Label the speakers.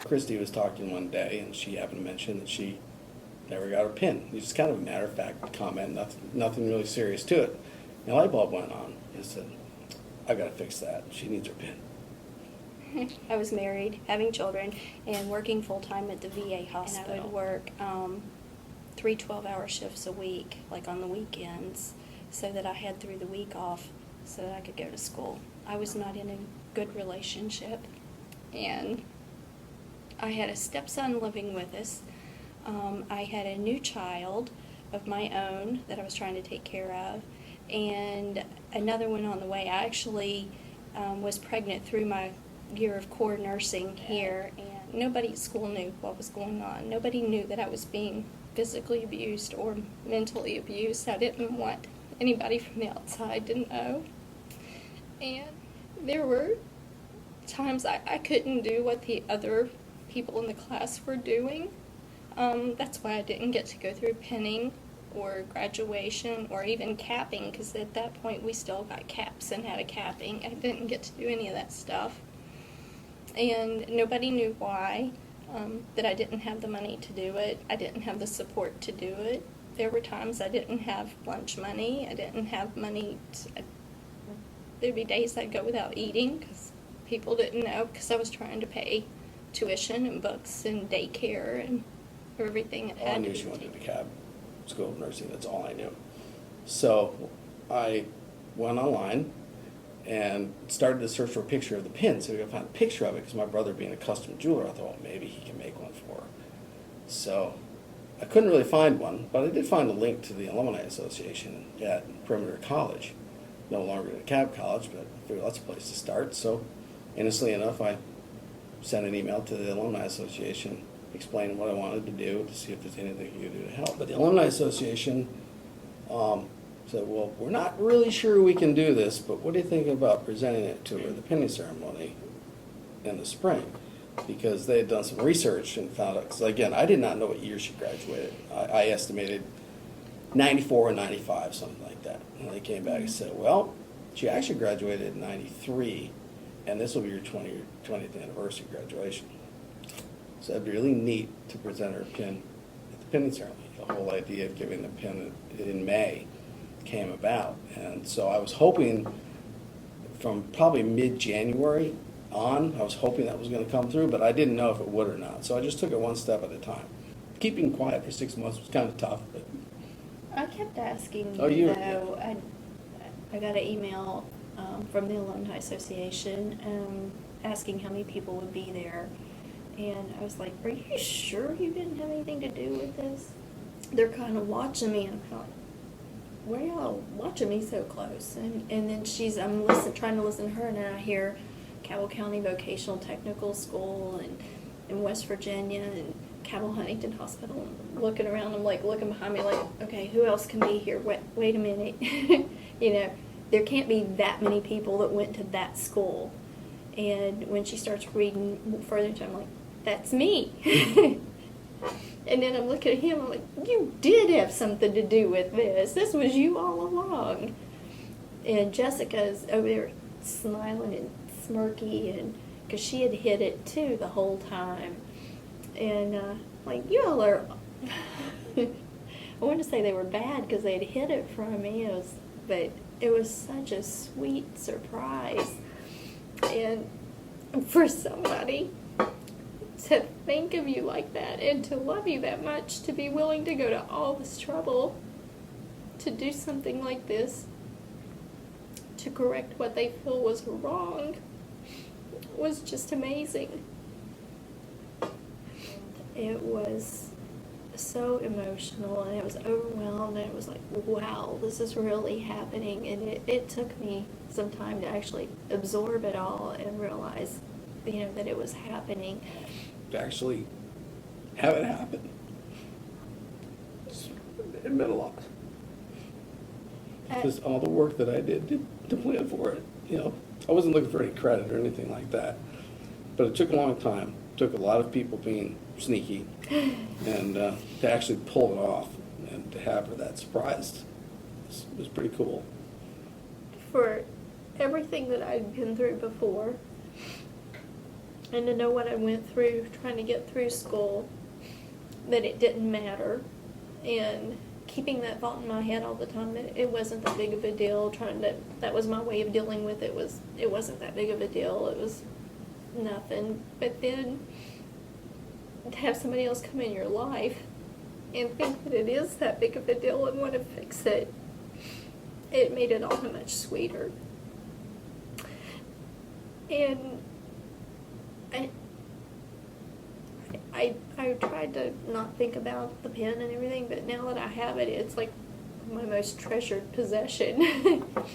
Speaker 1: Kristi was talking one day, and she happened to mention that she never got her pin. It's just kind of a matter-of-fact comment, nothing really serious to it. And a light bulb went on. I said, I've got to fix that. She needs her pin.
Speaker 2: I was married, having children, and working full-time at the VA hospital. And I would work 3 12-hour shifts a week, like on the weekends, so that I had through the week off so that I could go to school. I was not in a good relationship, and I had a stepson living with us. I had a new child of my own that I was trying to take care of, and another one on the way. I actually was pregnant through my year of core nursing here, and nobody at school knew what was going on. Nobody knew that I was being physically abused or mentally abused. I didn't want anybody from the outside to know. And there were times I couldn't do what the other people in the class were doing. That's why I didn't get to go through pinning or graduation or even capping, because at that point we still got caps and had a capping. I didn't get to do any of that stuff. And nobody knew why, that I didn't have the money to do it. I didn't have the support to do it. There were times I didn't have lunch money. I didn't have money. There'd be days I'd go without eating because people didn't know, because I was trying to pay tuition and books and daycare and everything that had to be.
Speaker 1: I knew she went to the CAB School of Nursing. That's all I knew. So I went online and started to search for a picture of the pin. So I found a picture of it because my brother, being a custom jeweler, I thought, well, maybe he can make one for her. So I couldn't really find one, but I did find a link to the Alumni Association at Perimeter College. No longer at CAB College, but I figured that's a place to start. So innocently enough, I sent an email to the Alumni Association explaining what I wanted to do to see if there's anything you could do to help. But the Alumni Association said, well, we're not really sure we can do this, but what do you think about presenting it to her, the pinning ceremony in the spring? Because they had done some research and found out, because again, I did not know what year she graduated. I estimated 94 or 95, something like that. And they came back and said, well, she actually graduated in 93, and this will be your 20th anniversary graduation. So it'd be really neat to present her pin at the pinning ceremony. The whole idea of giving the pin in May came about. And so I was hoping from probably mid-January on, I was hoping that was going to come through, but I didn't know if it would or not. So I just took it one step at a time. Keeping quiet for 6 months was kind of tough, but
Speaker 2: I kept asking,
Speaker 1: Oh, you-
Speaker 2: I got an email from the Alumni Association asking how many people would be there. And I was like, are you sure you didn't have anything to do with this? They're kind of watching me, and I'm kind of like, why are y'all watching me so close? And then I'm trying to listen to her, and then I hear Cabell County Vocational Technical School and in West Virginia and Cabell Huntington Hospital. And looking around, I'm like looking behind me like, okay, who else can be here? Wait a minute. You know, there can't be that many people that went to that school. And when she starts reading further into it, I'm like, that's me. And then I'm looking at him, I'm like, you did have something to do with this. This was you all along. And Jessica's over there smiling and smirky, and because she had hid it too the whole time. And like, you all are, I want to say they were bad because they had hid it from me, but it was such a sweet surprise. And for somebody to think of you like that and to love you that much, to be willing to go to all this trouble to do something like this, to correct what they feel was wrong, was just amazing. It was so emotional, and it was overwhelmed, and it was like, wow, this is really happening. And it took me some time to actually absorb it all and realize, you know, that it was happening.
Speaker 1: to actually have it happen, it meant a lot. Because all the work that I did to plan for it, you know, I wasn't looking for any credit or anything like that. But it took a long time. It took a lot of people being sneaky, and to actually pull it off and to have her that surprised was pretty cool.
Speaker 2: For everything that I'd been through before, and to know what I went through trying to get through school, that it didn't matter, and keeping that thought in my head all the time that it wasn't that big of a deal, that was my way of dealing with it, it wasn't that big of a deal, it was nothing. But then to have somebody else come in your life and think that it is that big of a deal and want to fix it, it made it all that much sweeter. And I tried to not think about the pen and everything, but now that I have it, it's like my most treasured possession.